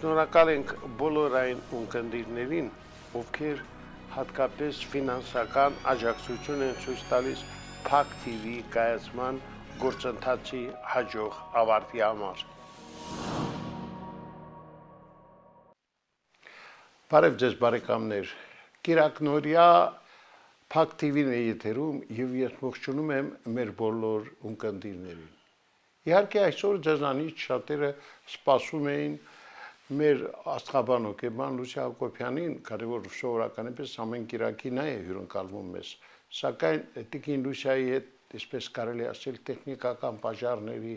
Շնորհակալ ենք բոլոր այն ունկնդիրներին, ովքեր հատկապես ֆինանսական աջակցություն են ցույց տալիս Փակ TV կայացման գործընթացի հաջող ավարտի համար։ Բարև ձեզ բարեկամներ, Կիրակնորյա Փակ TV-ն է եթերում եւ ես ողջունում եմ մեր բոլոր ունկնդիրներին։ Իհարկե այսօր ձեզանից շատերը սպասում էին մեր աստղաբան հոգեբան Լուսիա Հակոբյանին, կարևոր սովորականապես ամեն կիրակի նա է հյուրընկալվում մեզ, սակայն Տիկին Լուսիայի հետ, այսպես կարելի ասել, տեխնիկական պատճառների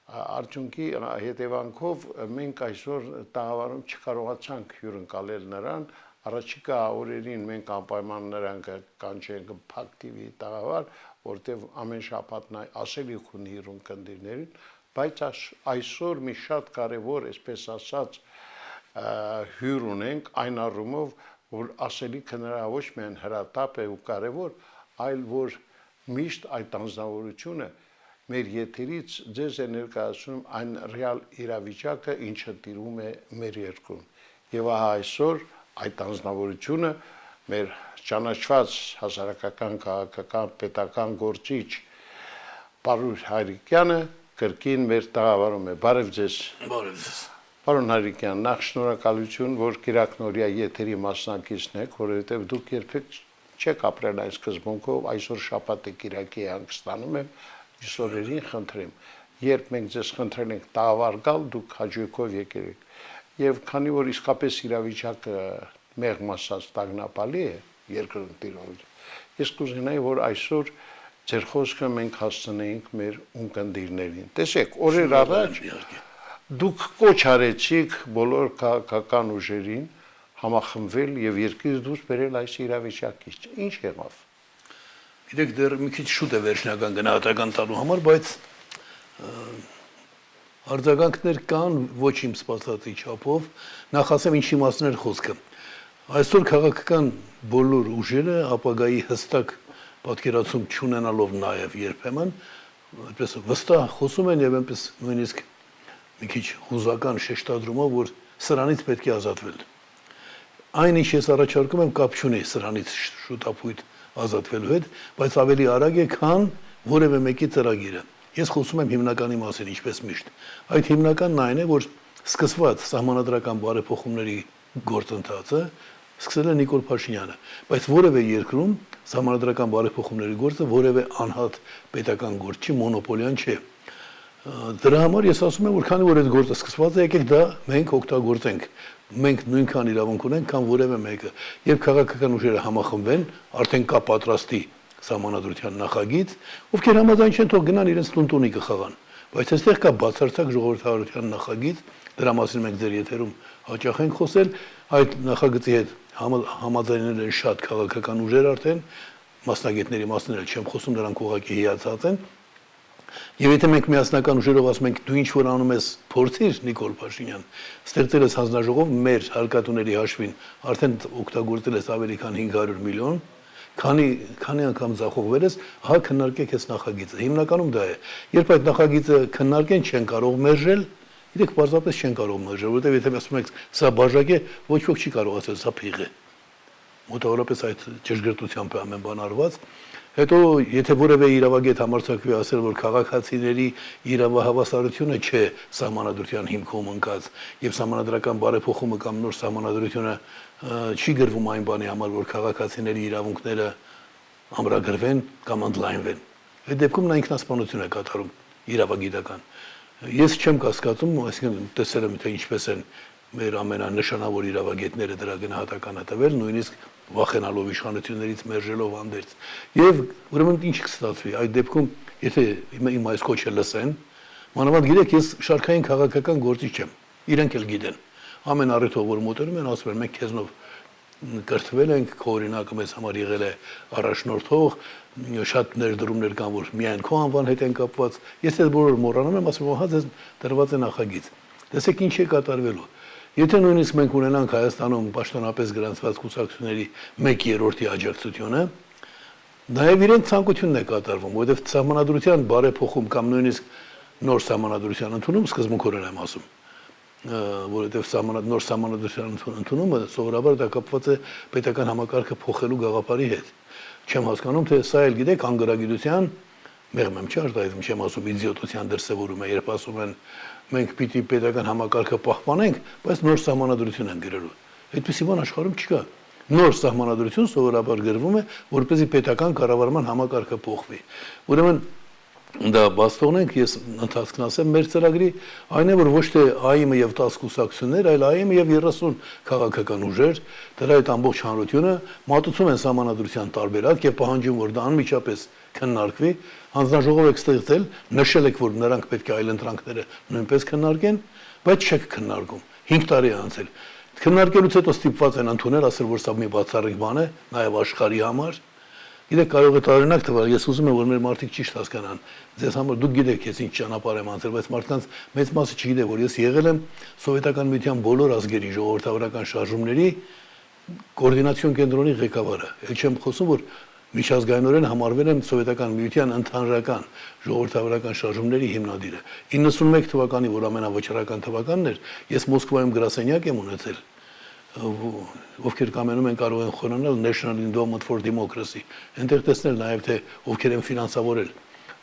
արդյունքի հետևանքով մենք այսօր տաղավարում չկարողացանք հյուրընկալել նրան, առաջիկա օրերին մենք անպայման նրան կանչենք Փակ TV-ի տաղավար, որտեղ ամեն շաբաթ նա ասելիք ունի իր ունկնդիրներին, բայց այսօր մի շատ կարևոր, այսպես ասած, հյուր ունենք այն առումով, որ ասելիքը նրա ոչ միայն հրատապ է ու կարևոր, այլ որ միշտ այդ անձնավորությունը մեր եթերից ձեզ է ներկայացնում այն ռեալ իրավիճակը, ինչը տիրում է մեր երկրում։ Եվ ահա այսօր այդ անձնավորությունը մեր ճանաչված հասարակական, քաղաքական, պետական գործիչ Պարուհ Հայրիկյանը կրկին մեր տաղավարում է։ Բարև ձեզ։ Բարև ձեզ։ Պարոն Հայրիկյան, նախ շնորհակալություն, որ Կիրակնորյա եթերի մասնակիցն եք, որովհետև դուք երբեք չեք ապրել այս սկզբունքով, այսօր շաբաթը կիրակի հանգստանում եմ, այսօրերին խնդրեմ, երբ մենք ձեզ խնդրել ենք տաղավար գալ, դուք հաջողքով եկել եք։ Եվ քանի որ իսկապես իրավիճակը մեղմ ասած տագնապալի է երկրում տիրող, ես կուզենայի, որ այսօր ձեր խոսքը մենք հասցնեինք մեր ունկնդիրներին։ Տեսեք, օրեր առաջ դուք կոչ արեցիք բոլոր քաղաքական ուժերին համախմբվել եւ երկրից դուրս բերել այս իրավիճակից։ Ինչ եղավ։ Գիտեք, դեռ մի քիչ շուտ է վերջնական գնահատական տալու համար, բայց արձագանքներ կան ոչ իմ սպասածի չափով, նախ ասեմ ինչի մասն էր խոսքը։ Այսօր քաղաքական բոլոր ուժերը ապագայի հստակ պատկերացում չունենալով նաև երբեմն այդպես վստահ խոսում են եւ այնպես նույնիսկ մի քիչ հուզական շեշտադրումով, որ սրանից պետք է ազատվել։ Այն ինչ ես առաջարկում եմ կապ չունի սրանից շուտապույտ ազատվելու հետ, բայց ավելի արագ է, քան որևէ մեկի ծրագիրը։ Ես խոսում եմ հիմնականի մասին, ինչպես միշտ։ Այդ հիմնականն այն է, որ սկսված սահմանադրական բարեփոխումների գործընթացը սկսել է Նիկոլ Փաշինյանը, բայց որևէ երկրում սահմանադրական բարեփոխումների գործը որևէ անհատ պետական գործ չի, մոնոպոլիան չէ։ Դրա համար ես ասում եմ, որ քանի որ այդ գործը սկսված է, եկեք դա մենք օգտագործենք։ Մենք նույնքան իրավունք ունենք, քան որևէ մեկը։ Երբ քաղաքական ուժերը համախմբեն, արդեն կա պատրաստի սահմանադրության նախագիծ, ովքեր համաձայն չեն, թող գնան իրենց տուն-տունի կխաղան։ Բայց այստեղ կա բացարձակ ժողովրդավարության նախագիծ, դրա մասին մենք ձեր եթերում հաճախ ենք խոսել, այդ նախագծի հետ համաձայնել են շատ քաղաքական ուժեր արդեն, մասնագետների մասն էլ չեմ խոսում, նրանք ուղղակի հիացած են։ Եվ եթե մենք միասնական ուժերով ասում ենք դու ինչ որ անում ես փորձիր Նիկոլ Փաշինյան, ստեղծել ես հանձնաժողով մեր հարկատուների հաշվին, արդեն օգտագործել ես ավելի քան 500 միլիոն, քանի անգամ ձախողվել ես, հա քննարկեք այս նախագիծը։ Հիմնականում դա է։ Երբ այդ նախագիծը քննարկեն, չեն կարող մերժել, գիտեք, պարզապես չեն կարող մերժել, որովհետև եթե ասում եք սա բաժակ է, ոչ ոք չի կարող ասել սա փիղ է։ Մոտավորապես այդ ճշգրտությամբ է ամեն բան արված։ Հետո եթե որևէ իրավագետ համարձակվի ասել, որ քաղաքացիների իրավահավասարությունը չէ սահմանադրության հիմքում ընկած եւ սահմանադրական բարեփոխումը կամ նոր սահմանադրությունը չի գրվում այն բանի համար, որ քաղաքացիների իրավունքները ամրագրվեն կամ ընդլայնվեն։ Այդ դեպքում նա ինքնասպանություն է կատարում իրավագիտական։ Ես չեմ կասկածում, այսինքն տեսել եմ թե ինչպես են մեր ամենանշանավոր իրավագետները դրա գնահատականը տվել, նույնիսկ վախենալով իշխանություններից մերժելով անդերձ։ Եվ ուրեմն ինչ կստացվի այդ դեպքում, եթե իմ այս կոչը լսեն, մանավանդ գիտեք, ես շարքային քաղաքական գործիչ եմ, իրենք էլ գիտեն։ Ամեն առիթով որ մոտենում են, ասում են մենք քեզնով կրթվել ենք, քո օրինակը մեզ համար եղել է առաջնորդող, շատ ներդրումներ կան, որ միայն քո անվան հետ են կապված։ Ես այդ բոլորը մոռանում եմ, ասում եմ, հա ձեզ դրված է նախագիծ։ Տեսեք ինչ է կատարվելու։ Եթե նույնիսկ մենք ունենանք Հայաստանում պաշտոնապես գրանցված կուսակցությունների 1/3-ի աջակցությունը, նաև իրենց ցանկությունն է կատարվում, որովհետև սահմանադրության բարեփոխում կամ նույնիսկ նոր սահմանադրության ընդունում սկզբունքորեն եմ ասում, որովհետև նոր սահմանադրության ընդունումը սովորաբար դա կապված է պետական համակարգը փոխելու գաղափարի հետ։ Չեմ հասկանում, թե սա էլ գիտեք անգրագիտության մեղմ եմ չի արտահայտվում, չեմ ասում իդիոտության դրսևորում է, երբ ասում են մենք պիտի պետական համակարգը պահպանենք, բայց նոր սահմանադրություն են գրելու։ Այդպիսի բան աշխարհում չկա։ Նոր սահմանադրություն սովորաբար գրվում է, որպեսզի պետական կառավարման համակարգը փոխվի։ Ուրեմն դա բաց թողնենք, ես ընթացքն ասեմ մեր ծրագրի, այն է որ ոչ թե ԱԻՄ-ը եւ 10 կուսակցություններ, այլ ԱԻՄ-ը եւ 30 քաղաքական ուժեր, դրա այդ ամբողջ հանրությունը մատուցում են սահմանադրության տարբերակ եւ պահանջում որ դա անմիջապես քննարկվի, հանձնաժողով եք ստեղծել, նշել եք որ նրանք պետք է այլընտրանքները նույնպես քննարկեն, բայց չեք քննարկում։ 5 տարի է անցել։ Քննարկելուց հետո ստիպված են ընդունել, ասել որ սա մի բացառիկ բան է, նաեւ աշխարհի համար։ Գիտեք, կարող է տարօրինակ թվալ, ես ուզում եմ, որ մեր մարդիկ ճիշտ հասկանան։ Ձեզ համար դուք գիտեք, ես ինչ ճանապարհ եմ անցել, բայց մարդկանց մեծ մասը չգիտե, որ ես եղել եմ Սովետական միության բոլոր ազգերի ժողովրդավարական շարժումների կոորդինացիոն կենտրոնի ղեկավարը։ Էլ չեմ խոսում, որ միջազգայինորեն համարվել եմ Սովետական միության ընդհանրական ժողովրդավարական շարժումների հիմնադիրը։ 91 թվականի, որ ամենավճռական թվականն էր, ես Մոսկվայում գրասենյակ եմ ունեցել, ովքեր կամենում են կարող են խորանալ National Endowment for Democracy, այնտեղ տեսնել նաև թե ովքեր են ֆինանսավորել,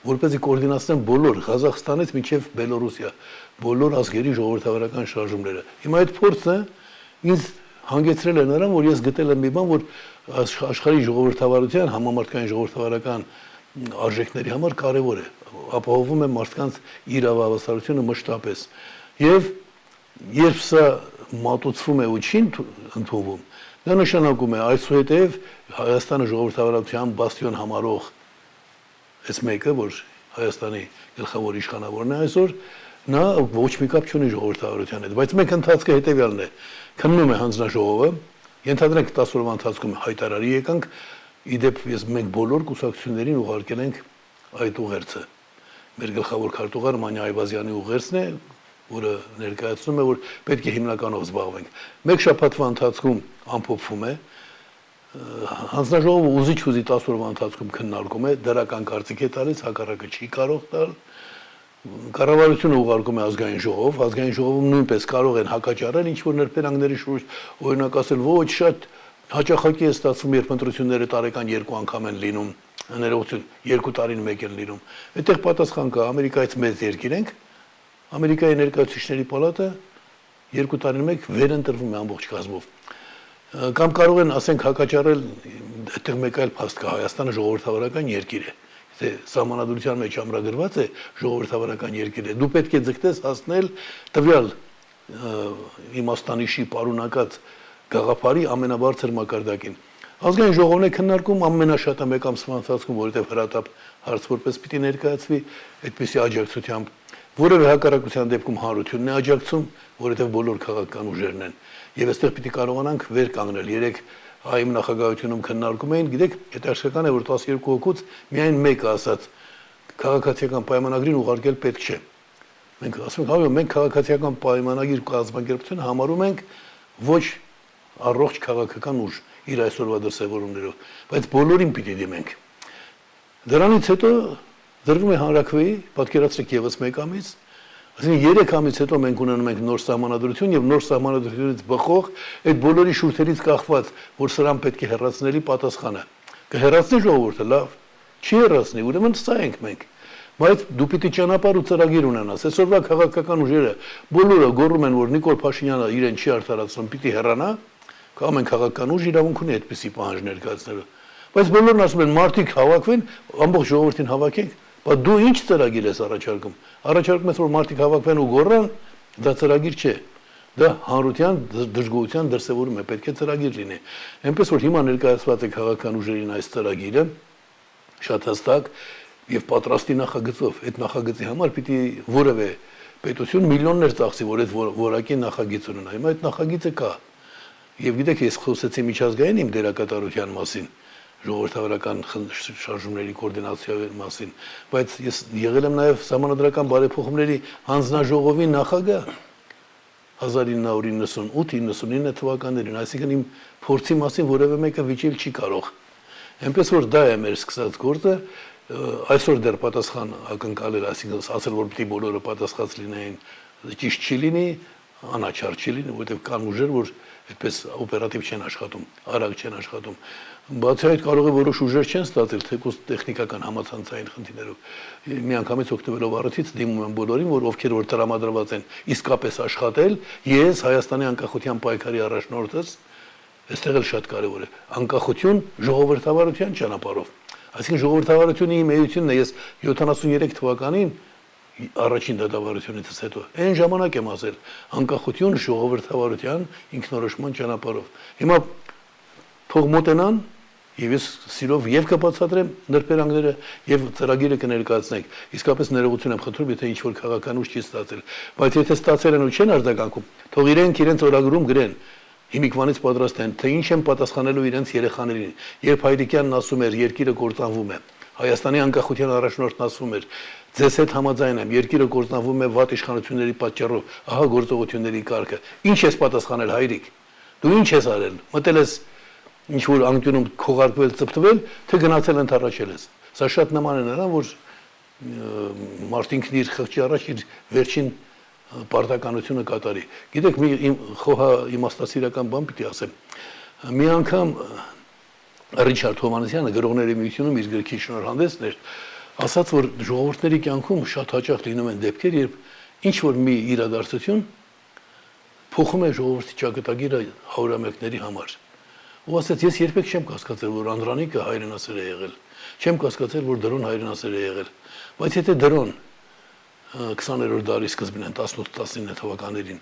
որպեսզի կոորդինացնեն բոլոր Ղազախստանից մինչև Բելոռուսիա, բոլոր ազգերի ժողովրդավարական շարժումները։ Հիմա այդ փորձը ինձ հանգեցրել է նրան, որ ես գտել եմ մի բան, որ աշխարհի ժողովրդավարության, համամարտկային ժողովրդավարական արժեքների համար կարևոր է, ապահովում է մարդկանց իրավավասարությունը մշտապես։ Եվ երբ սա մատուցվում է ու չի ընդունվում, դա նշանակում է այսուհետև Հայաստանը ժողովրդավարության բաստիոն համարող այս մեկը, որ Հայաստանի գլխավոր իշխանավորն է այսօր, նա ոչ մի կապ չունի ժողովրդավարության հետ, բայց մենք ընթացքը հետևյալն է, քննում է հանձնաժողովը, ենթադրենք 10 օրվա ընթացքում հայտարարի եկանք, իդեպ մենք բոլոր կուսակցություններին ուղարկել ենք այդ ուղերձը։ Մեր գլխավոր քարտուղար Մանյա Այվազյանի ուղերձն է, որը ներկայացնում է, որ պետք է հիմնականով զբաղվենք։ Մեկ շաբաթվա ընթացքում ամփոփվում է, հանձնաժողովը ուզի 10 օրվա ընթացքում քննարկում է, դրական կարծիք է տալիս, հակառակը չի կարող տալ։ Կառավարությունը ուղարկում է ազգային ժողով, ազգային ժողովում նույնպես կարող են հակաճառել ինչ-որ ներբերանգների շուրջ, օրինակ ասել, ոչ շատ հաճախակի է ստացվում, երբ ընտրությունները տարեկան 2 անգամ են լինում, ներողություն, 2 տարին մեկ են լինում։ Այդտեղ պատասխան կա, Ամերիկայից մեծ երկիր ենք, Ամերիկայի ներկայացուցիչների պալատը 2 տարին մեկ վերընտրվում է ամբողջ կազմով։ Կամ կարող են, ասենք, հակաճառել, այդտեղ մեկ այլ փաստ կա, Հայաստանը ժողովրդավարական երկիր է։ Թե սահմանադրության մեջ ամրագրված է ժողովրդավարական երկիր է, դու պետք է ձգտես հասնել տվյալ իմաստանիշի պարունակած գաղափարի ամենաբարձր մակարդակին։ Ազգային ժողովն է քննարկում ամենաշատը մեկ ամսվա ընթացքում, որովհետև հրատապ հարց որպես պիտի ներկայացվի այդպիսի աջակցությամբ, որևէ հակառակության դեպքում հանրությունն է աջակցում, որովհետև բոլոր քաղաքական ուժերն են։ Եվ այստեղ պիտի կարողանանք վեր կանգնել։ Երեք ԱԻՄ նախագահությունում քննարկում էին, գիտեք, հետաքրքրական է, որ 12 հոգուց միայն մեկը ասաց քաղաքացիական պայմանագրին ուղարկել պետք չէ։ Մենք ասում ենք, այո, մենք քաղաքացիական պայմանագիր կազմակերպությունը համարում ենք ոչ առողջ քաղաքական ուժ իր այսօրվա դրսևորումներով, բայց բոլորին պիտի դիմենք։ Դրանից հետո դրվում է հանրաքվեի, պատկերացրեք եւս մեկ ամիս, այսինքն 3 ամիս հետո մենք ունենում ենք նոր սահմանադրություն եւ նոր սահմանադրությունից բխող այդ բոլորի շուրթերից կախված, որ սրան պետք է հեռացնելի պատասխանը։ Կհեռացնի ժողովուրդը, լավ, չի հեռացնի, ուրեմն սա ենք մենք։ Բայց դու պիտի ճանապարհ ու ծրագիր ունենաս։ Այսօրվա քաղաքական ուժերը բոլորը գոռում են, որ Նիկոլ Փաշինյանը իրեն չի արդարացնում, պիտի հեռանա, կամ են քաղաքական ուժ իրավունք ունի այդպիսի պահանջ ներկայացնելու։ Բայց բոլորն ասում են, մարդիկ հավաքվեն, ամբողջ ժողովրդին հավաքենք, բայց դու ինչ ծրագիր ես առաջարկում։ Առաջարկում ես, որ մարդիկ հավաքվեն ու գոռան, դա ծրագիր չէ։ Դա հանրության դժգոհության դրսևորում է, պետք է ծրագիր լինի։ Այնպես որ հիմա ներկայացված է քաղաքական ուժերին այս ծրագիրը շատ հստակ եւ պատրաստի նախագծով, այդ նախագծի համար պիտի որևէ պետություն միլիոններ ծախսի, որ այդ որակի նախագիծ ունենա։ Հիմա այդ նախագիծը կա։ Եվ գիտեք, ես խոսեցի միջազգային իմ դերակատարության մասին, ժողովրդավարական շարժումների կոորդինացիայի մասին, բայց ես եղել եմ նաև սահմանադրական բարեփոխումների հանձնաժողովի նախագահ 1998-99 թվականներին, այսինքն իմ փորձի մասին որևէ մեկը վիճել չի կարող։ Այնպես որ դա է մեր սկսած գործը, այսօր դեռ պատասխան ակնկալել, այսինքն ասել, որ պիտի բոլորը պատասխանած լինեին, ճիշտ չի լինի, անաչառ չի լինի, որովհետև կան ուժեր, որ այդպես օպերատիվ չեն աշխատում, արագ չեն աշխատում։ Բացի այդ կարող է որոշ ուժեր չեն ստացել թեկուզ տեխնիկական համացանցային խնդիրներով։ Միանգամից օգտվելով առիթից դիմում եմ բոլորին, որ ովքեր որ տրամադրված են իսկապես աշխատել, ես Հայաստանի անկախության պայքարի առաջնորդս, այստեղ էլ շատ կարևոր է, անկախություն ժողովրդավարության ճանապարհով։ Այսինքն ժողովրդավարությունը իմ էությունն է, ես 73 թվականին առաջին դատավարությունից հետո այն ժամանակ եմ ասել անկախություն ժողովրդավարության ինքնորոշման ճանապարհով։ Հիմա թող մոտենան եւ ես սիրով եւ կբացատրեմ նրբերանգները եւ ծրագիրը կներկայացնենք։ Իսկապես ներողություն եմ խնդրում, եթե ինչ որ քաղաքական ուժ չի ստացել, բայց եթե ստացել են ու չեն արձագանքում, թող իրենք օրագրում գրեն հիմիկվանից պատրաստ են, թե ինչ են պատասխանելու իրենց երեխաներին։ Երբ Հայրիկյանն ասում էր երկիրը կործանվում է, Հայաստանի անկախության առաջնորդն ասում էր ձեզ հետ համաձայն եմ, երկիրը կործանվում է վատ իշխանությունների պատճառով, ահա գործողությունների կարգը։ Ինչ ես պատասխանել Հայրիկ։ Դու ինչ ես արել։ Մտել ես ինչ որ անկյունում քողարկվել, ծպտվել, թե գնացել ընդառաջել ես։ Սա շատ նման է նրան, որ Մարտինքն իր խղճի առաջ իր վերջին պարտականությունը կատարի։ Գիտեք, մի խոհա իմաստասիրական բան պիտի ասեմ։ Մի անգամ Ռիչարդ Հովհաննիսյանը գրողների միությունում իր գրքի շնորհանդեսն էր, ասաց, որ ժողովուրդների կյանքում շատ հաճախ լինում են դեպքեր, երբ ինչ որ մի իրադարձություն փոխում է ժողովրդի ճակատագիրը հարյուրամյակների համար։ Ու ասաց, ես երբեք չեմ կասկածել, որ Անդրանիկը հայրենասեր է եղել։ Չեմ կասկածել, որ Դրոն հայրենասեր է եղել։ Բայց եթե Դրոն 20-րդ դարի սկզբին են 18-19 թվականներին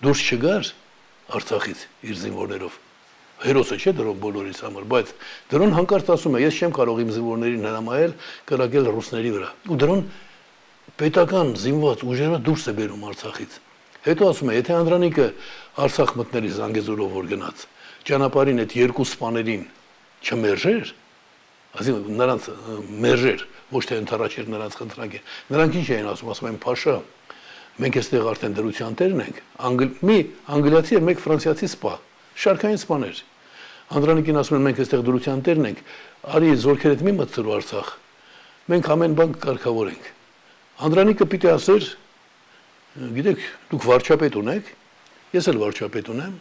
դուրս չգար Արցախից իր զինվորներով, հերոսը չէ Դրոն բոլորիս համար, բայց Դրոն հանկարծ ասում է, ես չեմ կարող իմ զինվորներին հրամայել կրակել ռուսների վրա։ Ու Դրոն պետական զինված ուժերը դուրս է բերում Արցախից։ Հետո ասում է, եթե Անդրանիկը Արցախ մտնելի Զանգեզուրով որ գնաց, ճանապարհին այդ երկու սպաներին չմերժեր, այսինքն նրանց մերժեր, ոչ թե ընդառաջեր նրանց խնդրանքը։ Նրանք ինչ էին ասում են Փաշա, մենք այստեղ արդեն դրության տերն ենք, մի անգլիացի եւ մեկ ֆրանսիացի սպա, շարքային սպաներ։ Անդրանիկին ասում են մենք այստեղ դրության տերն ենք, արի զորքերդ մի մտցրու Արցախ։ Մենք ամեն բան կարգավորենք։ Անդրանիկը պիտի ասեր, գիտեք, դուք վարչապետ ունեք, ես էլ վարչապետ ունեմ,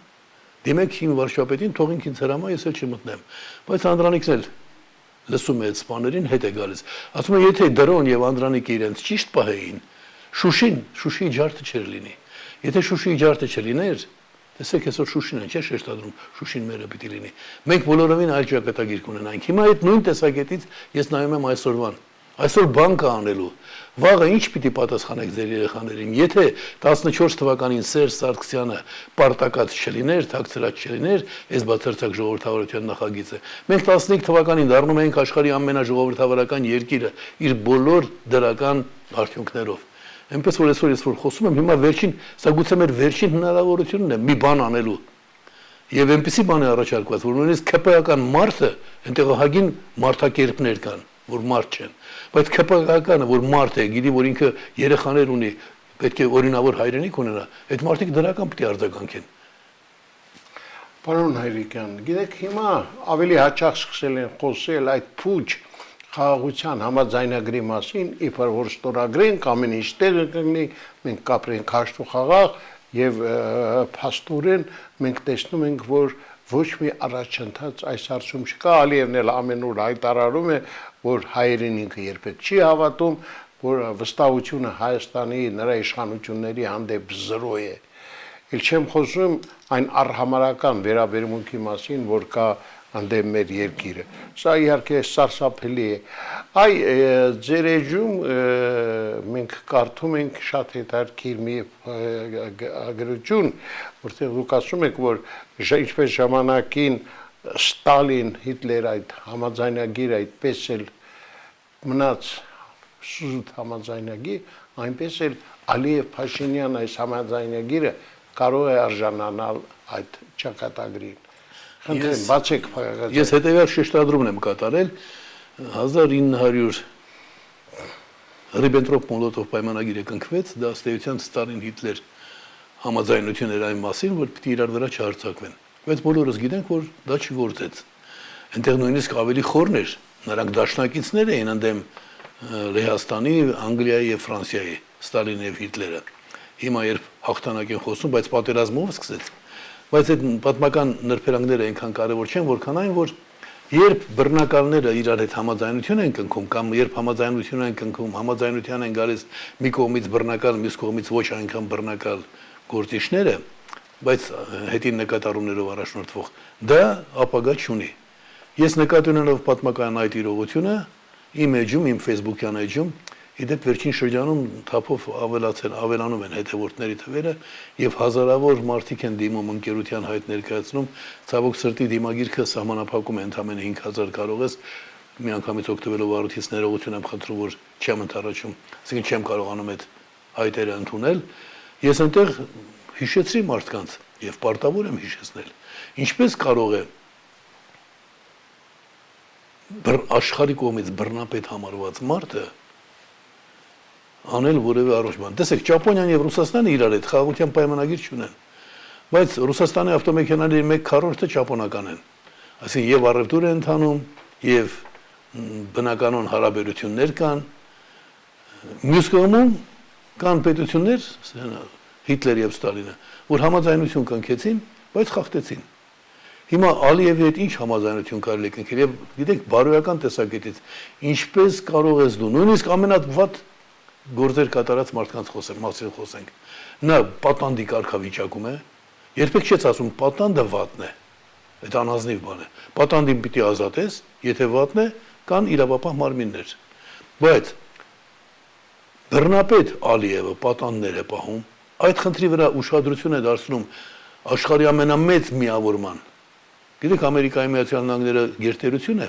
դիմեք իմ վարչապետին, թողինք ինձ հրամա, ես էլ չմտնեմ։ Բայց Անդրանիկն էլ լսում է այդ սպաներին, հետ է գալիս։ Ասում է, եթե Դրոն եւ Անդրանիկը իրենց ճիշտ պահեին, Շուշիի ջարդը չէր լինի։ Եթե Շուշիի ջարդը չլիներ, տեսեք այսօր Շուշին են, չէ՞ շեշտադրում, Շուշին մերը պիտի լինի։ Մենք բոլորովին այլ ճակատագիր կունենանք։ Հիմա այդ նույն տեսակետից ես նայում եմ այսօրվան։ Այսօր բան կա անելու։ Վաղը ինչ պիտի պատասխանեք ձեր երեխաներին։ Եթե 14 թվականին Սերժ Սարգսյանը պարտակած չլիներ, թաքցրած չլիներ, այս բացարձակ ժողովրդավարության նախագիծը, մենք 15 թվականին դառնում ենք աշխարհի ամենաժողովրդավարական երկիրը իր բոլոր դրական արդյունքներով։ Այնպես որ այսօր ես որ խոսում եմ, հիմա սա գուցե մեր վերջին հնարավորությունն է մի բան անելու։ Եվ այնպեսի բան է առաջարկված, որ նույնիսկ ԿՊ-ական մարդը, այնտեղ հագին մարդակերպներ կան, որ մարդ չեն, բայց ԿՊ-կանը, որ մարդ է, գիտի, որ ինքը երեխաներ ունի, պետք է օրինավոր հայրենիք ունենա, այդ մարդիկ դրական պիտի արձագանքեն։ Պարոն Հայրիկյան, գիտեք, հիմա ավելի հաճախ սկսել են խոսել այդ փուչ խաղաղության համաձայնագրի մասին, իբր որ ստորագրենք, ամեն ինչ տեղը կգնի, մենք կապրենք հաշտ ու խաղաղ եւ փաստորեն մենք տեսնում ենք, որ ոչ մի առաջընթաց այս հարցում չկա, Ալիևն էլ ամեն օր հայտարարում է, որ հայերին ինքը երբեք չի հավատում, որ վստահությունը Հայաստանի նրա իշխանությունների հանդեպ 0 է։ Էլ չեմ խոսում այն առհամարական վերաբերմունքի մասին, որ կա անդեմ մեր երկիրը։ Սա իհարկե սարսափելի է։ Այ ձեր էջում մենք կարդում ենք շատ հետաքրքիր մի գրություն, որտեղ դուք ասում եք, որ ինչպես ժամանակին Ստալին, Հիտլեր այդ համաձայնագիրը այդպես էլ մնաց սուտ համաձայնագիր, այնպես էլ Ալիև Փաշինյան այս համաձայնագիրը կարող է արժանանալ այդ ճակատագրին։ Խնդրեմ, բացեք փակագծը։ Ես հետևյալ շեշտադրումն եմ կատարել 1900 Ռիբենտրոպ-Մոլոտով պայմանագիրը կնքվեց, դա ըստ էության Ստալին-Հիտլեր համաձայնություն էր այն մասին, որ պիտի իրար վրա չհարձակվեն։ Բայց բոլորս գիտենք, որ դա չգործեց։ Այնտեղ նույնիսկ ավելի խորն էր, նրանք դաշնակիցներ էին ընդդեմ Լեհաստանի, Անգլիայի եւ Ֆրանսիայի, Ստալինը եւ Հիտլերը։ Հիմա երբ հաղթանակ են խոսում, բայց պատերազմով սկսեց։ Բայց այդ պատմական նրբերանգները այնքան կարևոր չեն, որքան այն, որ երբ բռնակալները իրար հետ համաձայնություն են կնքում կամ երբ համաձայնություն են կնքում, համաձայնության են գալիս մի կողմից բռնակալ, մյուս կողմից ոչ այնքան բռնակալ գործիչները, բայց հետին նկատառումներով առաջնորդվող, դա ապագա չունի։ Ես նկատի ունենալով պատմական այդ իրողությունը, իմ էջում, իմ Facebook-յան էջում, իդեպ վերջին շրջանում թափով ավելանում են հետևորդների թվերը եւ հազարավոր մարդիկ են դիմում ընկերության հայտ ներկայացնում, ցավոք սրտի դիմագիրքը սահմանափակում է ընդամենը 5000 կարող ես միանգամից օգտվելով առիթից ներողություն եմ խնդրում, որ չեմ ընդառաջում, այսինքն չեմ կարողանում այդ հայտերը ընդունել, ես այնտեղ հիշեցրի մարդկանց եւ պարտավոր եմ հիշեցնել, ինչպես կարող է աշխարհի կողմից բռնապետ համարված մարդը անել որևէ առողջ բան։ Տեսեք, Ճապոնիան եւ Ռուսաստանը իրար հետ խաղաղության պայմանագիր չունեն, բայց Ռուսաստանի ավտոմեքենաների 1/4-ը ճապոնական են։ Այսինքն եւ առևտուր է ընթանում, եւ բնականon հարաբերություններ կան։ Մյուս կողմում կան պետություններ, Հիտլերը եւ Ստալինը, որ համաձայնություն կնքեցին, բայց խախտեցին։ Հիմա Ալիևի հետ ինչ համաձայնություն կարելի է կնքել եւ գիտեք բարոյական տեսակետից ինչպես կարող ես դու նույնիսկ ամենավատ գործեր կատարած մարդկանց խոսենք նա պատանդի կարգավիճակում է երբեք չես ասում պատանդը վատն է այդ անազնիվ բան է պատանդին պիտի ազատես եթե վատն է կան իրավապահ մարմիններ բայց բռնապետ Ալիևը պատանդներ է պահում այդ խնդրի վրա ուշադրություն է դարձնում աշխարհի ամենամեծ միավորման Գիտեք, Ամերիկայի Միացյալ Նահանգները գերտերություն է,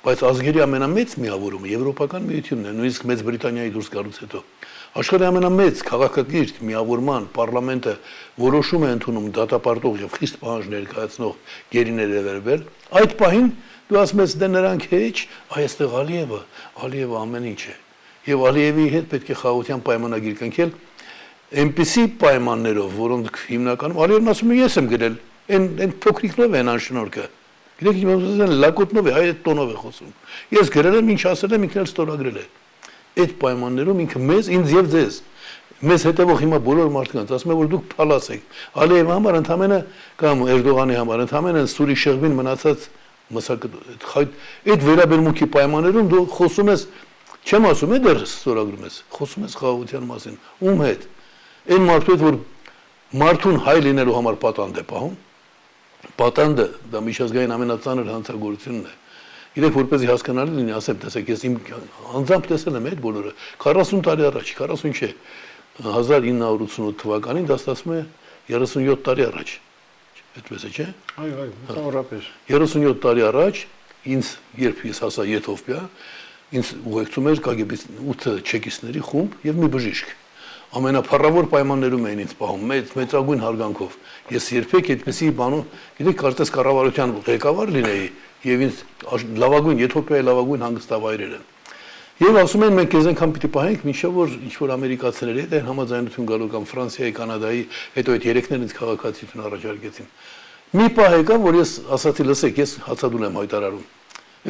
բայց ազգերի ամենամեծ միավորումը Եվրոպական միությունն է, նույնիսկ Մեծ Բրիտանիայի դուրս գալուց հետո։ Աշխարհի ամենամեծ քաղաքակիրթ միավորման պարլամենտը որոշում է ընդունում դատապարտող եւ խիստ պահանջ ներկայացնող գերիները վերաբերել, այդ պահին դու ասում ես դե նրանք հեչ, այստեղ Ալիևը ամեն ինչ է։ Եվ Ալիևի հետ պետք է խաղաղության պայմանագիր կնքել այնպիսի պայմաններով, որոնք հիմնականում Ալիևն ասում է ես եմ գրել Են փոքրիկնով են անշնորհքը։ Գիտեք, իմ լակոտնով է, այդ տոնով է խոսում։ Ես գրել եմ, ինչ ասել եմ, ինքն էլ ստորագրել է։ Այդ պայմաններում ինքը մեզ, ինձ եւ ձեզ, մեզ հետևող հիմա բոլոր մարդկանց ասում է, որ դուք փալաս եք։ Ալիևի համար ընդամենը կամ Էրդողանի համար ընդամենը Սուրի շեղբին մնացած այդ վերաբերմունքի պայմաններում դու խոսում ես, չեմ ասում, դեռ ստորագրում ես, խոսում ես խաղաղության մասին։ Ում հետ։ Այն մարդու հետ, որ մարդուն հայ լինելու համար պատանդ է պահում Պատանդը դա միջազգային ամենածանր հանցագործությունն է։ Գիտեք, որպեսզի հասկանալի լինի, ասեմ, տեսեք, ես իմ անձամբ տեսել եմ այդ բոլորը 40 տարի առաջ, 40 չէ, 1988 թվականին դա ստացվում է 37 տարի առաջ։ Այդպես է, չէ։ Այո, բավարարապես։ 37 տարի առաջ ինձ երբ ես հասա Եթովպիա, ինձ ուղեկցում էր KGB 8 չեկիստների խումբ եւ մի բժիշկ։ Ամենափառավոր պայմաններում էին ինձ պահում, մեծագույն հարգանքով։ Ես երբեք այդպեսի բանով, գիտեք, կարծես կառավարության ղեկավար լինեի եւ ինձ լավագույն Եթովպիայի լավագույն հանգստավայրերը։ Եվ ասում են մենք քեզ այնքան պիտի պահենք, մինչև որ ինչ որ ամերիկացիների հետ համաձայնություն գալու կամ Ֆրանսիայի, Կանադայի, հետո այդ երեքներն ինձ քաղաքացիություն առաջարկեցին։ Մի պահ եկա, որ ես ասացի, լսեք, ես հացադուլ եմ հայտարարում։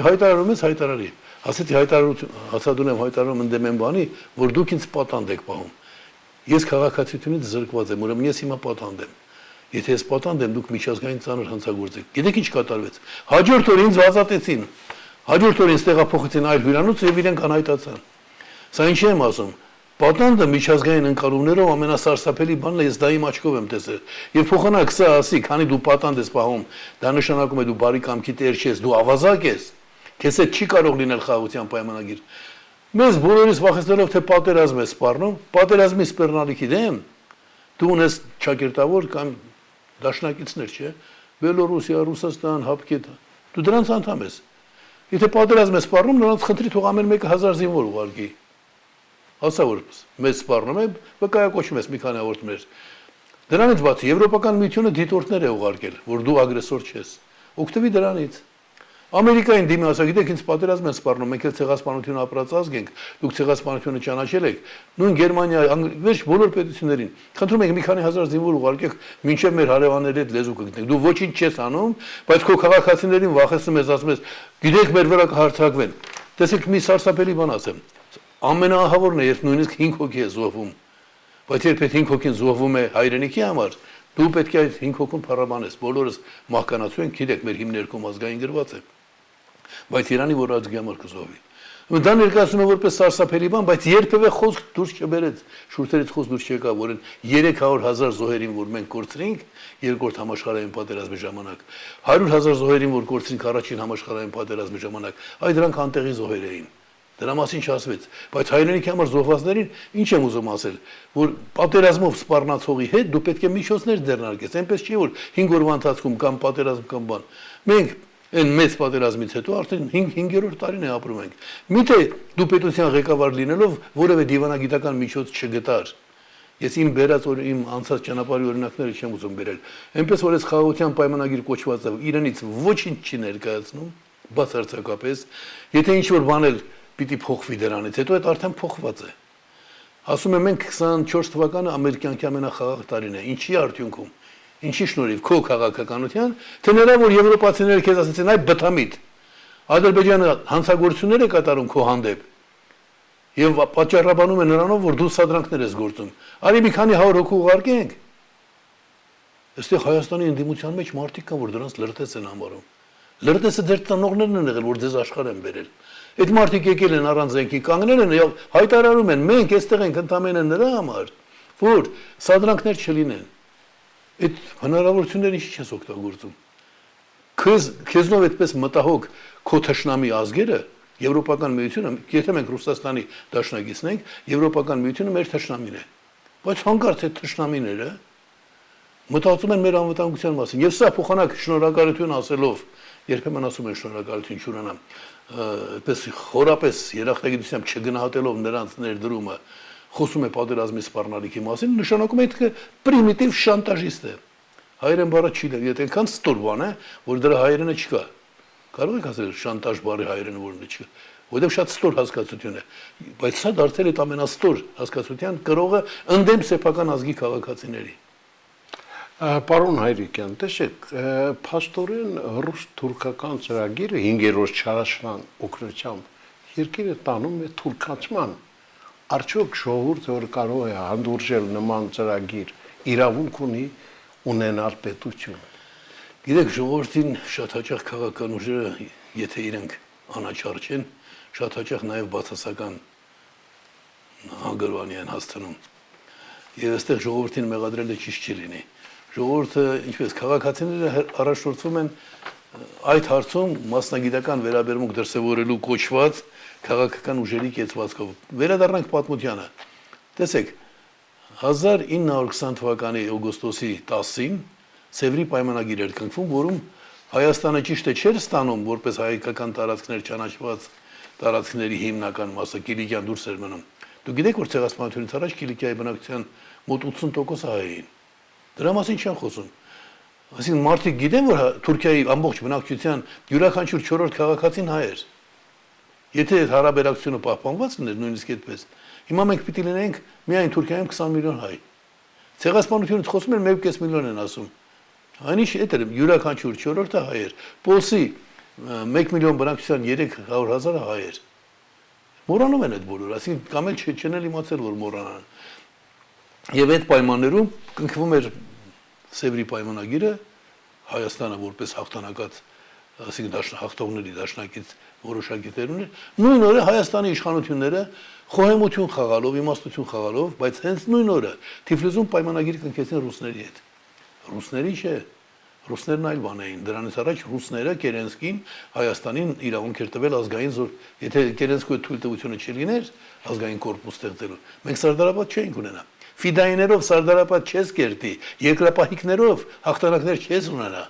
Հայտարարում ես հայտարարի։ Ասեցի հացադուլ եմ հայտարարում ընդդեմ այն բանի, որ դուք ինձ պատանդ եք պահում։ Ես քաղաքացիությունից զրկված եմ, ուրեմն ես հիմա պատանդ եմ։ Եթե ես պատանդ եմ, դուք միջազգային ծանր հանցագործ եք։ Գիտեք ինչ կատարվեց։ Հաջորդ օր ինձ ազատեցին։ Հաջորդ օր ինձ տեղափոխեցին այլ հյուրանոց եւ իրենք անհայտացան։ Սա ինչ եմ ասում։ Պատանդը միջազգային ընկալումներով ամենասարսափելի բանն է, ես դա իմ աչքով եմ տեսել։ Եվ փոխանակ սա ասի, քանի դու պատանդ ես պահում, դա նշանակում է դու բարի կամքի տեր չես, դու ավազակ ես։ Քեզ հետ չի կարող լինել խաղաղության պայմանագիր։ Մեզ բոլորիս վախեցնելով թե պատերազմ է սպառնում, պատերազմի սպառնալիքի դեմ դու ունես ճակերտավոր կամ դաշնակիցներ, չէ՞, Բելոռուսիա, Ռուսաստան, Հապկետ, դու դրանց անդամ ես։ Եթե պատերազմ է սպառնում, նրանց խնդրի թող ամեն մեկը 1000 զինվոր ուղարկի։ Ասա որ մեզ սպառնում է, վկայակոչում ես մի քանի օրտներ։ Դրանից բացի Եվրոպական միությունը դիտորդներ է ուղարկել, որ դու ագրեսոր չես։ Օգտվի դրանից։ Ամերիկային դիմի ասա, գիտեք, ինձ պատերազմ են սպառնում, մենք էլ ցեղասպանություն ապրած ազգ ենք, դուք ցեղասպանությունը ճանաչել եք, նույն Գերմանիա, վերջ բոլոր պետություններին։ Խնդրում ենք մի քանի հազար զինվոր ուղարկեք, մինչև մեր հարևանների հետ լեզու կգտնեք։ Դու ոչինչ չես անում, բայց քո քաղաքացիներին վախեցնում ես, ասում ես, գիտեք, մեր վրա կհարձակվեն։ Տեսեք, մի սարսափելի բան ասեմ։ Ամենաահավորն է, երբ նույնիսկ 5 հոգի է զոհվում։ Բայց երբ այդ 5 հոգին զոհվում է հայրենիքի համար, դու պետք է այդ 5 հոգուն փառաբանես։ Բոլորս մահկանացու ենք, գիտեք, մեր հիմներքում ազգային գրված է։ Բայց Իրանի որ ազգի համար կզոհվի։ Դա ներկայացնում է որպես սարսափելի բան, բայց երբևէ խոսք դուրս չբերեց, շուրթերից խոսք դուրս չեկավ, որ 300,000 զոհերին, որ մենք կորցրինք երկրորդ համաշխարհային պատերազմի ժամանակ, 100,000 զոհերին, որ կորցրինք առաջին համաշխարհային պատերազմի ժամանակ, այդ դրանք անտեղի զոհեր էին։ Դրա մասին չասվեց, բայց հայրենիքի համար զոհվածներին ինչ եմ ուզում ասել, որ պատերազմով սպառնացողի հետ դու պետք է միջոցներ ձեռնարկես, այնպես չի որ 5 օրվա ընթացքում կամ պատերազմ կամ բան։ Մենք այն մեծ պատերազմից հետո արդեն 5-րդ տարին է ապրում ենք։ Միթե դու պետության ղեկավար լինելով որևէ դիվանագիտական միջոց չգտար։ Ես իմ բերած իմ անցած ճանապարհի օրինակները չեմ ուզում բերել։ Այնպես որ այս խաղաղության պայմանագիր կոչվածը իրենից ոչինչ չի ներկայացնում, բացարձակապես, եթե ինչ-որ բան էլ պիտի փոխվի դրանից, հետո այդ արդեն փոխված է։ Ասում եմ մենք 24 թվականը ամերիկյանքի ամենախաղաղ տարին է։ Ինչի արդյունքում։ Ինչի շնորհիվ քո քաղաքականության, թե նրա որ եվրոպացիները քեզ ասեցին այ բթամիտ։ Ադրբեջանը հանցագործություններ է կատարում քո հանդեպ։ Եվ պատճառաբանում է նրանով, որ դու սադրանքներ ես գործում։ Արի մի քանի 100 հոգու ուղարկենք։ Այստեղ Հայաստանի ընդդիմության մեջ մարդիկ կան, որ դրանց լրտես են համարում։ Լրտեսը ձեր ծնողներն են եղել, որ ձեզ աշխարհ են բերել։ Այդ մարդիկ եկել են առանց զենքի կանգնել են եւ հայտարարում են մենք այստեղ ենք ընդամենը նրա համար, որ սադրանքներ չլինեն։ Այդ հնարավորությունները ինչի չես օգտագործում։ Քեզնով այդպես մտահոգ քո թշնամի ազգերը, Եվրոպական միությունը, եթե մենք Ռուսաստանի դաշնակիցն ենք, Եվրոպական միությունը մեր թշնամին է։ Բայց հանկարծ այդ թշնամիները մտածում են մեր անվտանգության մասին։ Եվ սա փոխանակ շնորհակալություն ասելով, երբեմն ասում են շնորհակալություն չունենամ, այդպես խորապես երախտագիտությամբ չգնահատելով նրանց ներդրումը, խոսում է պատերազմի սպառնալիքի մասին, նշանակում է այդ պրիմիտիվ շանտաժիստ է։ Հայերեն բառը չի դեռ, եթե այնքան ստոր բան է, որ դրա հայերենը չկա։ Կարող եք ասել շանտաժ բառի հայերենը որն չկա, որովհետև շատ ստոր հասկացություն է, բայց սա դարձել է ամենաստոր հասկացության կրողը ընդդեմ սեփական ազգի քաղաքացիների։ Պարոն Հայրիկյան, տեսեք, փաստորեն ռուս-թուրքական ծրագիրը 5-րդ չարաշնան օգնությամբ երկիրը տանում է թուրքացման։ Արդյոք ժողովուրդը որ կարող է հանդուրժել նման ծրագիր, իրավունք ունի ունենալ պետություն։ Գիտեք, ժողովրդին շատ հաճախ քաղաքական ուժերը, եթե իրենք անաչառ չեն, շատ հաճախ նաև բացասական հանգրվանի են հասցնում։ Եվ այստեղ ժողովրդին մեղադրելը ճիշտ չի լինի։ Ժողովուրդը, ինչպես քաղաքացիները առաջնորդվում են այդ հարցում մասնագիտական վերաբերմունք դրսևորելու կոչված քաղաքական ուժերի կեցվածքով։ Վերադառնանք պատմությանը։ Տեսեք, 1920 թվականի օգոստոսի 10-ին Սևրի պայմանագիր էր կնքվում, որում Հայաստանը ճիշտ է չէր ստանում որպես հայկական տարածքներ ճանաչված տարածքների հիմնական մասը Կիլիկիան դուրս էր մնում։ Դու գիտեք, որ ցեղասպանությունից առաջ Կիլիկիայի բնակչության մոտ 80% հայ էին։ Դրա մասին չեն խոսում։ Այսինքն մարդիկ գիտեն, որ Թուրքիայի ամբողջ բնակչության յուրաքանչյուր 4-րդ քաղաքացին հայ էր։ Եթե այդ հարաբերակցությունը պահպանված լիներ նույնիսկ այդպես, հիմա մենք պիտի լինենք միայն Թուրքիայում 20 միլիոն հայ։ Ցեղասպանությունից խոսում են 1.5 միլիոն են ասում։ Այնիշ այդ էր յուրաքանչյուր 4-րդը հայ էր։ Պոլսի 1 միլիոն բնակչության 300,000 հայ էր։ Մոռանում են այդ բոլորը, այսինքն կամ էլ չեն իմացել, որ մոռանան։ Եվ այդ պայմաններում կնքվում էր Սևրի պայմանագիրը, Հայաստանը որպես հաղթանակած, այսինքն հաղթողների դաշնակից որոշակի տեր ուներ, նույն օրը Հայաստանի իշխանությունները խոհեմություն խաղալով, իմաստություն խաղալով, բայց հենց նույն օրը Թիֆլիսում պայմանագիր կնքեցին ռուսների հետ։ Ռուսների չէ, ռուսներն այլ բան էին, դրանից առաջ ռուսները Կերենսկին Հայաստանին իրավունք էր տվել ազգային զոր, եթե Կերենսկու թույլտվությունը չլիներ ազգային կորպուս ստեղծելու, մենք Սարդարապատ չէինք ունենա։ Ֆիդայիներով Սարդարապատ չես կերտի, երկրապահիկներով հաղթանակներ չես ունենա։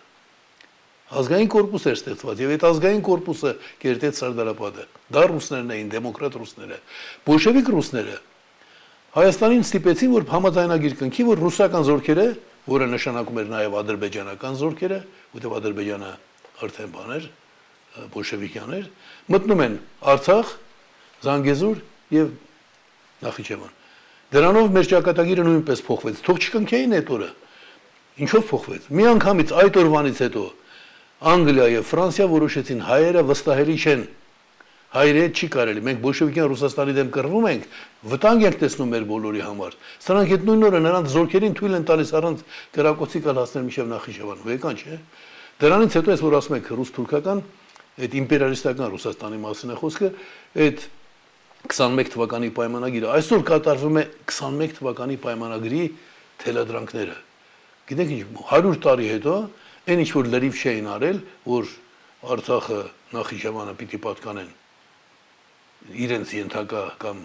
Ազգային կորպուս էր ստեղծված եւ այդ ազգային կորպուսը կերտեց Սարդարապատը։ Դա ռուսներն էին, դեմոկրատ ռուսները։ Բոլշևիկ ռուսները Հայաստանին ստիպեցին, որ համաձայնագիր կնքի, որ ռուսական զորքերը, որը նշանակում էր նաեւ ադրբեջանական զորքերը, որտեղ Ադրբեջանը արդեն բան էր, բոլշևիկյան էր, մտնում են Արցախ, Զանգեզուր եւ Նախիջևան։ Դրանով մեր ճակատագիրը նույնպես փոխվեց։ Թող չկնքեին այդ օրը։ Ինչով փոխվեց։ Մի անգամից այդ օրվանից հետո Անգլիա եւ Ֆրանսիա որոշեցին հայերը վստահելի չեն։ Հայրը չի կարելի։ Մենք բոլշևիկյան Ռուսաստանի դեմ կռվում ենք, վտանգ ենք տեսնում մեր բոլորի համար։ Սրանք այդ նույն օրը նրանց զորքերին թույլ են տալիս առանց կրակոցի կալ հասնել մինչև Նախիջևան։ Եկան, չէ՞։ Դրանից հետո ես որ ասում եք ռուս-թուրքական, այդ իմպերիալիստական Ռուսաստանի մասին է խոսքը, այդ 21 թվականի պայմանագիրը, այսօր կատարվում է 21 թվականի պայմանագրի թելադրանքները։ Գիտեք ինչ, 100 տարի հետո այն ինչ որ լրիվ չէին արել, որ Արցախը Նախիջևանը պիտի պատկանեն իրենց ենթակա կամ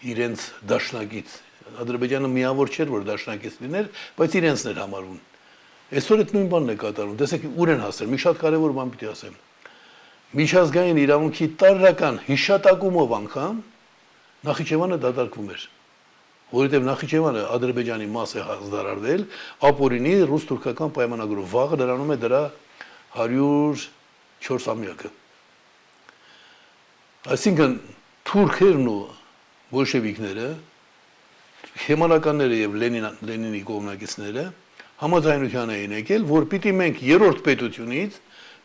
իրենց դաշնակից, Ադրբեջանը միավոր չէր, որ դաշնակից լիներ, բայց իրենցն էր համարվում։ Այսօր այդ նույն բանն է կատարվում։ Տեսեք ուր են հասել, մի շատ կարևոր բան պիտի ասեմ։ Միջազգային իրավունքի տարրական հիշատակումով անգամ Նախիջևանը դատարկվում էր, որովհետև Նախիջևանը Ադրբեջանի մաս է հազդարարվել ապօրինի ռուս-թուրքական պայմանագրով, վաղը դրանում է դրա 104-ամյակը։ Այսինքն թուրքերն ու բոլշևիկները, հեմալականները եւ Լենինի կողմնակիցները համաձայնության էին եկել, որ պիտի մենք երրորդ պետությունից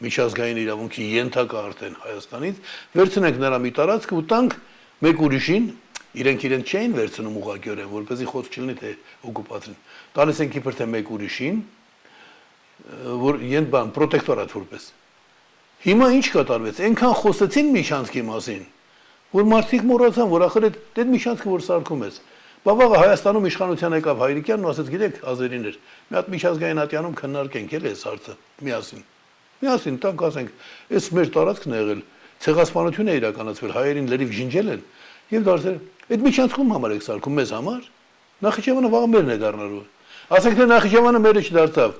միջազգային իրավունքի ենթակա արդեն Հայաստանից վերցնենք նրա մի տարածք ու տանք մեկ ուրիշին, իրենք չէին վերցնում ուղղակիորեն, որպեսզի խոսք չլինի թե օկուպացին։ Տալիս ենք իբր թե մեկ ուրիշին, որ ենթ պրոտեկտորատ որպես։ Հիմա ինչ կատարվեց, այնքան խոսեցին Միչանսկի մասին, որ մարդիկ մոռացան, որ ախր այդ Միչանսկը որ սարքում ես։ Բավաղը Հայաստանում իշխանության եկավ Հայրիկյանն ու ասեց, գիտեք, ազերիներ, մի հատ միջազգային ատյանում քննարկենք էլ այս հարցը միասին։ Միասին տանք ասենք, այս մեր տարածքն է եղել, ցեղասպանություն է իրականացվել, հայերին լրիվ ջնջել են եւ դարձել։ Այդ Միչանսկում համար եք սարքում մեզ համար։ Նախիջևանը վաղը մերն է դառնալու։ Ասենք թե Նախիջևանը մերը չդարձավ։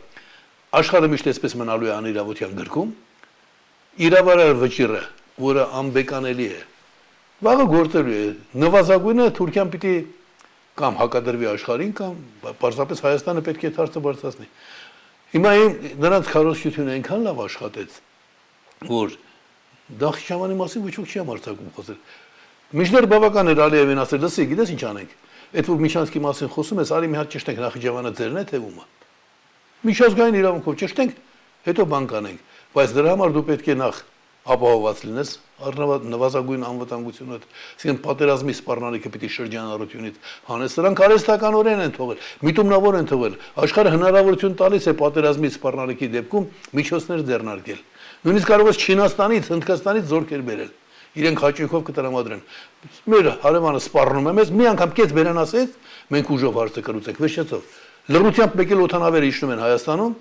Աշխարհը միշտ այսպես մնալու է անիրավության գրքում։ Իրավարար վճիռը, որը անբեկանելի է, վաղը գործելու է։ Նվազագույնը Թուրքիան պիտի կամ հակադրվի աշխարհին կամ պարզապես Հայաստանը պետք է հարցը բարձրացնի։ Հիմա նրանց քարոզչությունը այնքան լավ աշխատեց, որ Նախիջևանի մասին ոչ ոք չի համարձակում խոսել։ Միջներ բավական էր Ալիևին ասել, լսի, գիտես ինչ անենք։ Այդ որ Միչանսկի մասին խոսում ես, արի մի հատ ճշտենք Նախիջևանը ձերն է թե ումա։ Միջազգային իրավունքով ճշտենք, հետո բան կանենք, բայց դրա համար դու պետք է նախ ապահովված լինես նվազագույն անվտանգությունը, այսինքն պատերազմի սպառնալիքը պիտի շրջանառությունից հանես, սրանք արհեստականորեն են թողել, միտումնավոր են թողել, աշխարհը հնարավորություն տալիս է պատերազմի սպառնալիքի դեպքում միջոցներ ձեռնարկել, նույնիսկ կարող ես Չինաստանից, Հնդկաստանից զորքեր բերել, իրենք հաճույքով կտրամադրեն, մեր հարևանը սպառնում է մեզ, մի անգամ կեց բերան ասեց, մենք ուժով հարցը կլուծենք, վերջացավ, լռությամբ մեկ էլ օդանավերը իջնում են Հայաստանում,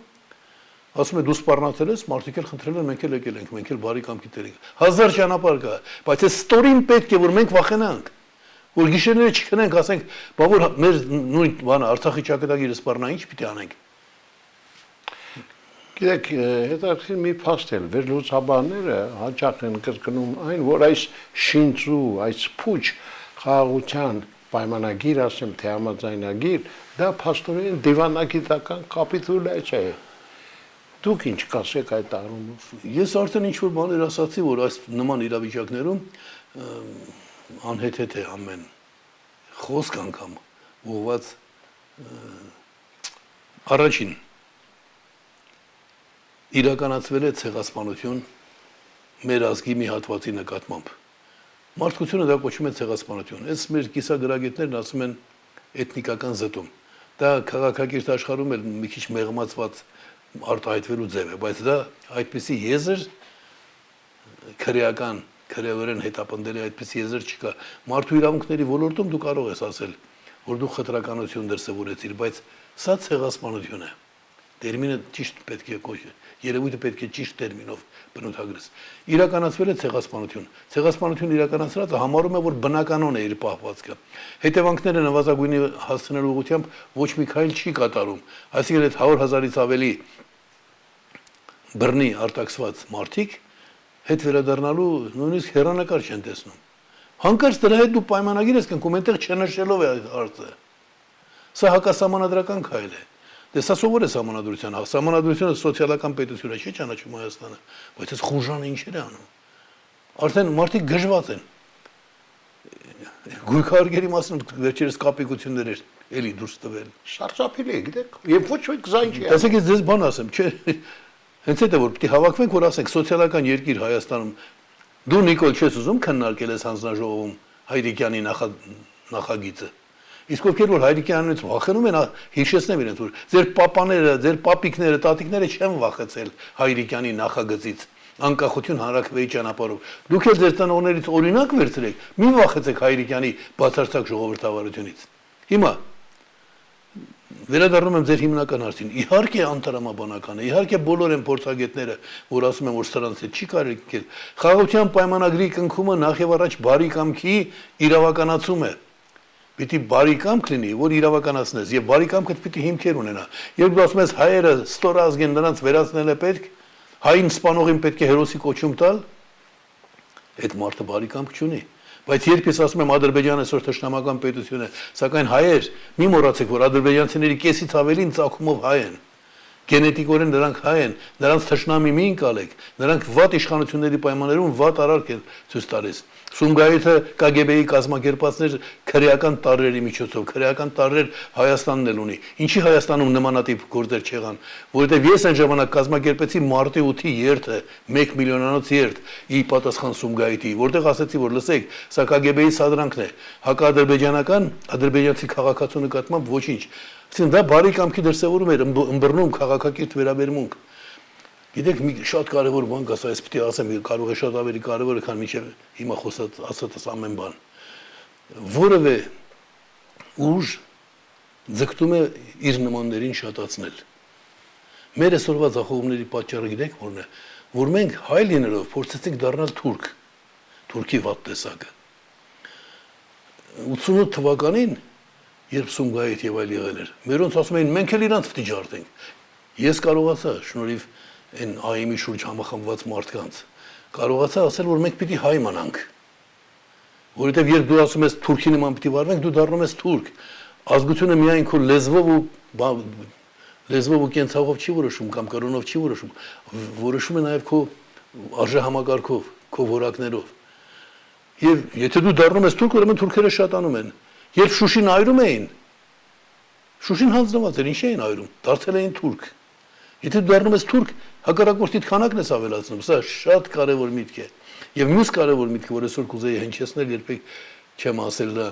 ասում է դու սպառնացել ես, մարդիկ էլ խնդրել են, մենք էլ եկել ենք, մենք էլ բարի կամքի տերենք։ Հազար ճանապարհ կա, բայց այս ստորին պետք է որ մենք վախենանք, որ գիշերները չքնենք, ասենք, բա որ մեր նույն բանը Արցախի ճակատագիրը սպառնա, ինչ պիտի անենք։ Գիտեք, հետաքրքիր մի փաստ էլ վերլուծաբանները հաճախ են կրկնում այն, որ այս շինծու, այս փուչ խաղաղության պայմանագիր, ասեմ թե համաձայնագիր, դա փաստորեն դիվանագիտական կապիտուլյացիա է։ Դուք ինչ կասեք այդ առումով։ Ես արդեն ինչ-որ բաներ ասացի, որ այս նման իրավիճակներում անհեթեթ է ամեն խոսք անգամ ուղղված առաջին իրականացվել է ցեղասպանություն մեր ազգի մի հատվածի նկատմամբ։ Մարդկությունը դա կոչում է ցեղասպանություն։ Այս մեր կիսագրագետներն ասում են էթնիկական զտում։ Դա քաղաքակիրթ աշխարհում էլ մի քիչ մեղմացված արտահայտվելու ձև է, բայց դա այդպիսի եզր քրեական հետապնդելի այդպիսի եզր չկա։ Մարդու իրավունքների ոլորտում դու կարող ես ասել, որ դու խտրականություն դրսևորեցիր, բայց սա ցեղասպանություն է։ Տերմինը ճիշտ պետք է կոչի, երևույթը պետք է ճիշտ տերմինով բնութագրես։ Իրականացվել է ցեղասպանություն։ Ցեղասպանություն իրականացրածը համարում է, որ բնականon է իր պահվածքը։ Հետևանքները նվազագույնի հասցնելու ուղղությամբ ոչ մի քայլ չի կատարում։ Այսինքն այդ 100,000-ից ավելի բռնի արտաքսված մարդիկ հետ վերադառնալու նույնիսկ հեռանկար չեն տեսնում։ Հանկարծ դրա հետ դու պայմանագիր ես կնքում, այնտեղ չնշելով է այդ հարցը։ Սա հակասահմանադրական քայլ է։ Դե սա սովոր է սահմանադրության, սահմանադրությունը սոցիալական պետություն է, չի ճանաչում Հայաստանը, բայց այս խուժանը ինչեր է անում։ Արդեն մարդիկ գժված են։ Գույքահարգերի մասին վերջերս կապիկություններ էր էլի դուրս տվել։ Սարսափելի է, գիտեք, եւ ոչ ոք զայն չի։ Տեսեք, ես ձեզ բան ասեմ, չէ։ Հենց այդ է որ պիտի հավաքվենք, որ ասենք սոցիալական երկիր Հայաստանում Դու Նիկոլ չես ուզում քննարկել ես հանձնաժողովում Հայրիկյանի նախագիծը։ Իսկ ովքեր որ Հայրիկյանից վախենում են, հիշեցնեմ իրենց, որ ձեր պապաները, ձեր պապիկները, տատիկները չեն վախեցել Հայրիկյանի նախագծից, անկախություն հանրաքվեի ճանապարհով։ Դուք էլ ձեր ծնողներից օրինակ վերցրեք, մի վախեցեք Հայրիկյանի բացարձակ ժողովրդավարությունից։ Հիմա վերադառնում եմ ձեր հիմնական հարցին։ Իհարկե անտրամաբանական է, իհարկե բոլոր են փորձագետները, որ ասում են, որ սրանց հետ չի կարելի։ Խաղաղության պայմանագրի կնքումը նախ եւ առաջ բարի կամքի իրավականացում է։ Պիտի բարի կամք լինի, որ իրավականացնես, եւ բարի կամքը պիտի հիմքեր ունենա։ Երբ դու ասում ես հայերը ստորազգ են, նրանց վերացնել է պետք, հային սպանողին պետք է հերոսի կոչում տալ, այդ մարդը բարի կամք չունի։ Բայց երբ ես ասում եմ Ադրբեջանը այսօր թշնամական պետություն է, սակայն հայեր, մի մոռացեք, որ ադրբեջանցիների կեսից ավելին ծագումով հայ են։ Գենետիկորեն նրանք հայ են, նրանց թշնամի մի ընկալեք, նրանք վատ իշխանությունների պայմաններում վատ արարք են ցույց տալիս։ Սումգայիթը KGB-ի կազմակերպածներ քրեական տարրերի միջոցով, քրեական տարրեր Հայաստանն էլ ունի։ Ինչի Հայաստանում նմանատիպ գործեր չեղան, որովհետև ես այն ժամանակ կազմակերպեցի մարտի 8-ի երթը, 1 միլիոնանոց երթ, ի պատասխան Սումգայիթի, որտեղ ասեցի, որ լսեք, սա KGB-ի սադրանքն է, հակաադրբեջանական, ադրբեջանցի քաղաքացու նկատմամբ ոչինչ։ Այսինքն դա բարի կամքի դրսևորում էր, ըմբռնում քաղաքակիրթ վերաբերմունք։ Գիտեք, մի շատ կարևոր բան կա, այս պիտի ասեմ, կարող է շատ ավելի կարևոր է, քան մինչև հիմա ասածս ամեն բան։ Որևէ ուժ ձգտում է իր նմաններին շատացնել։ Մեր այսօրվա ձախողումների պատճառը գիտեք որն է, որ մենք հայ լինելով փորձեցինք դառնալ թուրք, թուրքի վատ տեսակը։ 88 թվականին, երբ Սումգայիթ եւ այլ եղել էր, մերոնց ասում էին մենք էլ իրանց պիտի ջարդենք։ Ես կարողացա շնորհիվ այն ԱԻՄ-ի շուրջ համախմբված մարդկանց կարողացա ասել, որ մենք պիտի հայ մնանք։ Որովհետև երբ դու ասում ես թուրքի նման պիտի վարվենք, դու դառնում ես թուրք։ Ազգությունը միայն քո լեզվով ու կենցաղով չի որոշում կամ կրոնով չի որոշում, որոշում է նաև քո արժեհամակարգով, քո որակներով։ Եվ եթե դու դառնում ես թուրք, ուրեմն թուրքերը շատանում են։ Երբ Շուշին այրում էին, Շուշին հանձնված էր, ինչ էին այրում, դարձել էին թուրք։ Եթե դու դառնում ես թուրք, հակառակորդիդ քանակն ես ավելացնում, սա շատ կարևոր միտք է։ Եվ մյուս կարևոր միտքը, որ այսօր կուզեի հնչեցնել, երբեք չեմ ասել դա,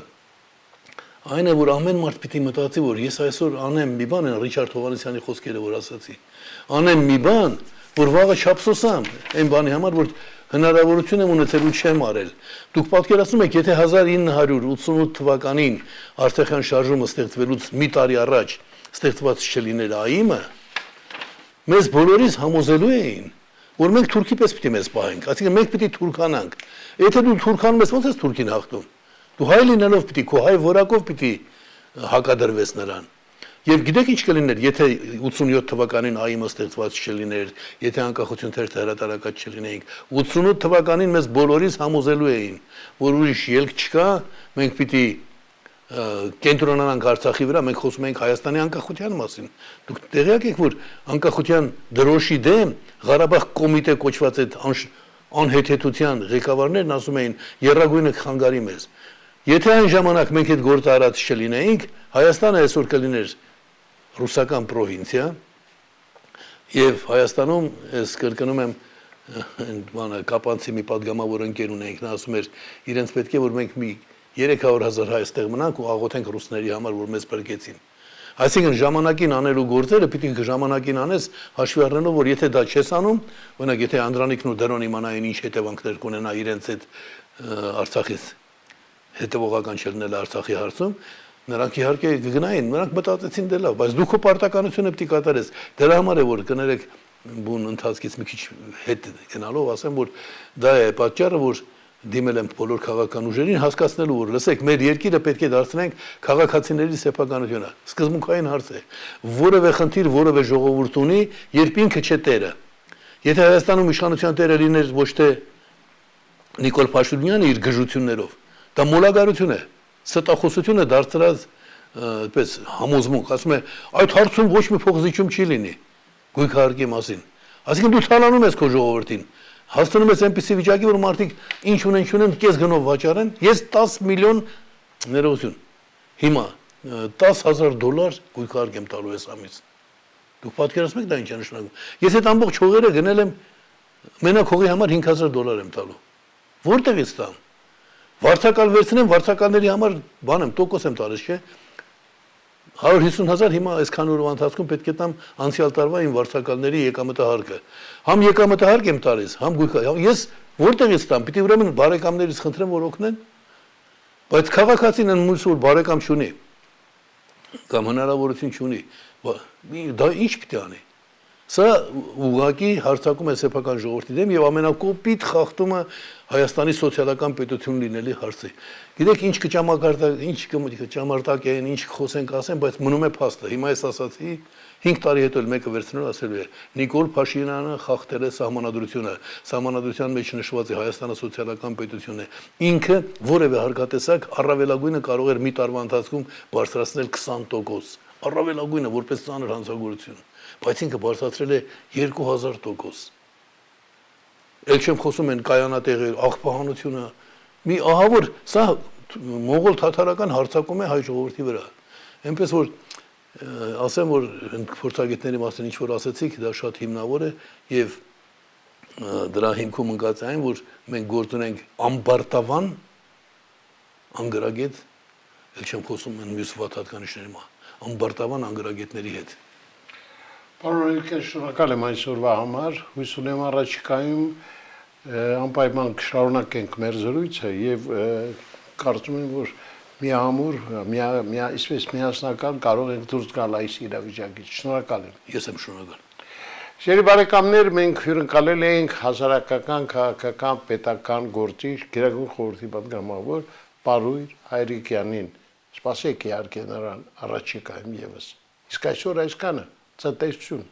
այն է, որ ամեն մարդ պիտի մտածի, որ ես այսօր անեմ մի բան, Ռիչարդ Հովհաննիսյանի խոսքերը, որ ասացի, անեմ մի բան, որ վաղը չափսոսամ, այն բանի համար, որ հնարավորություն եմ ունեցել ու չեմ արել։ Դուք պատկերացնում եք, եթե 1988 թվականին Արցախյան շարժումը ստեղծվելուց մի տարի առաջ ստեղծված չլիներ ԱԻՄ-ը, մեզ բոլորիս համոզելու էին, որ մենք թուրքի պես պիտի մեզ պահենք, այսինքն մենք պիտի թուրքանանք։ Եթե դու թուրքանում ես, ո՞նց ես թուրքին հաղթում։ Դու հայ լինելով պիտի, քո հայ որակով պիտի հակադրվես նրան։ Եվ գիտեք ինչ կլիներ, եթե 87 թվականին ԱԻՄ-ը ստեղծված չլիներ, եթե անկախություն թերթը հրատարակած չլինեինք, 88 թվականին մեզ բոլորիս համոզելու էին, որ ուրիշ ելք չկա, մենք պիտի կենտրոնանանք Արցախի վրա, մենք խոսում ենք Հայաստանի անկախության մասին։ Դուք տեղյակ եք, որ անկախության դրոշի դեմ Ղարաբաղ կոմիտե կոչված այդ անհեթեթության ղեկավարներն ասում էին եռագույնը կխանգարի մեզ։ Եթե այն ժամանակ մենք այդ գործը արած չլինեինք, Հայաստանը այսօր կլիներ ռուսական պրովինցիա, եւ Հայաստանում, ես կրկնում եմ, բանը կապանցի մի падգամավոր ընկեր ունենք, նա ասում էր, իրենց պետք է որ մենք մի 300,000 հայ այստեղ մնանք ու աղոթենք ռուսների համար, որ մեզ բրկեցին։ Այսինքն ժամանակին անելու գործերը պիտի ժամանակին անես, հաշվի առնելով, որ եթե դա չես անում, օրինակ եթե Անդրանիկն ու Դրոն իմանային ինչ հետևանքներ կունենա իրենց այդ Արցախից հետևողական չլինել Արցախի հարցում, նրանք իհարկե կգնային, նրանք մտածեցին դե լավ, բայց դու քո պարտականությունը պիտի կատարես։ Դրա համար է որ կներեք բուն ընթացքից մի քիչ հետ գնալով ասեմ, որ դա է պատճառը, որ դիմել եմ բոլոր քաղաքական ուժերին հասկացնելու, որ լսեք, մեր երկիրը պետք է դարձնենք քաղաքացիների սեփականությունը։ Սկզբունքային հարց է։ Որևէ խնդիր, որևէ ժողովուրդ ունի, երբ ինքը չէ տերը։ Եթե Հայաստանում իշխանության տերը լիներ ոչ թե Նիկոլ Փաշինյանը իր գժություններով, դա մոլագարություն է, ստախոսություն է դարձրած այդպես համոզմունք, ասում է, այդ հարցում ոչ մի փոխզիջում չի լինի գույքահարկի մասին։ Այսինքն դու թալանում ես քո ժողովրդին, հասցնում ես այնպիսի վիճակի, որ մարդիկ ինչ ունեն, կես գնով վաճառեն, ես 10 միլիոն ներողություն, հիմա $10,000 գույքահարկ եմ տալու ես ամիս։ Դուք պատկերացնում եք դա ինչ է նշանակում։ Ես այդ ամբողջ հողերը գնել եմ, մենակ հողի համար $5,000 եմ տալու։ Որտեղից տամ։ Վարձակալ վերցնեմ, վարձակալների համար բան եմ, տոկոս եմ տալիս, չէ՞։ 150,000 հիմա այսքան օրվա ընթացքում պետք է տամ անցյալ տարվա իմ վարձակալների եկամտահարկը։ Համ եկամտահարկ եմ տալիս, համ գույքը։ Ես որտեղից տամ, պիտի ուրեմն բարեկամներից խնդրեմ, որ օգնեն։ Բայց քաղաքացին ընդմուս որ բարեկամ չունի, կամ հնարավորություն չունի, դա ինչ պիտի անի։ Սա ուղղակի հարձակում է սեփական ժողովրդի դեմ եւ ամենակոպիտ խախտումը Հայաստանի սոցիալական պետություն լինելի հարցի։ Գիտեք ինչ կճամարտակ են, ինչ խոսենք ասեն, բայց մնում է փաստը։ Հիմա ես ասացի 5 տարի հետո էլ մեկը վերցնելու ասելու է Նիկոլ Փաշինյանը խախտել է սահմանադրությունը։ Սահմանադրության մեջ նշված է Հայաստանը սոցիալական պետություն է։ Ինքը որևէ հարկատեսակ առավելագույնը կարող էր մի տարվա ընթացքում բարձրացնել 20%։ Առավելագույնը որպես ծանր հանցագործություն, բայց ինքը բարձրացրել է 2000%։ Էլ չեմ խոսում են կայանատեղեր, աղբահանությունը, մի ահավոր սա մոնղոլ թաթարական հարձակում է հայ ժողովրդի վրա։ Այնպես որ ասեմ որ փորձագետների մասին ինչ որ ասացիք, դա շատ հիմնավոր է եւ դրա հիմքում ընկած է այն, որ մենք գործ ունենք ամբարտավան անգրագետ, էլ չեմ խոսում են մյուս վատհատկանիշների մա ամբարտավան անգրագետների հետ։ Պարոն Իլքեր, շնորհակալ եմ այսօրվա համար, հույս ունեմ առաջիկայում անպայման կշարունակենք մեր զրույցը եւ կարծում եմ, որ միամուր, այսպես միասնական կարող ենք դուրս գալ այս իրավիճակից։ Շնորհակալ եմ։ Ես եմ շնորհակալ։ Շերի բարեկամներ, մենք հյուրընկալել ենք հասարակական, քաղաքական, պետական գործիչ, Գերագույն խորհրդի պատգամավոր Պարույր Հայրիկյանին։ Սպասեք իհարկե նրան առաջիկայում եւս։ Իսկ այսօր այսքանը, ցտեսություն։